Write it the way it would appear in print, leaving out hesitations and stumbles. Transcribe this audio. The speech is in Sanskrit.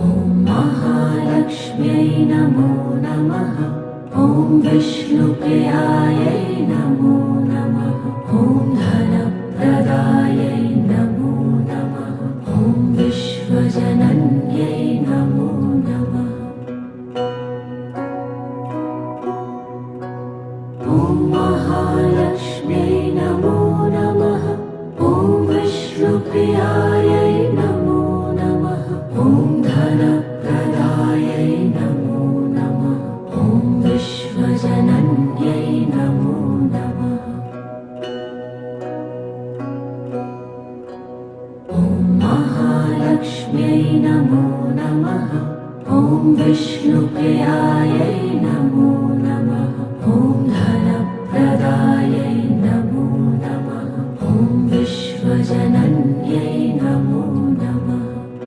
ॐ महालक्ष्म्यै नमो नमः। ॐ विष्णुप्रियायै नमो नमः। ॐ धनप्रदायै नमो नमः। ॐ विश्वजनन्यै नमो नमः। ॐ महालक्ष्म्यै नमो नमः। ॐ विष्णुप्रियायै नमो नमः। ॐ धनप्रदायै नमो नमः। ॐ विश्वजनन्यै नमो नमः। ॐ महालक्ष्म्यै नमो नमः। ॐ विष्णुप्रियायै नमो नमः। ॐ धन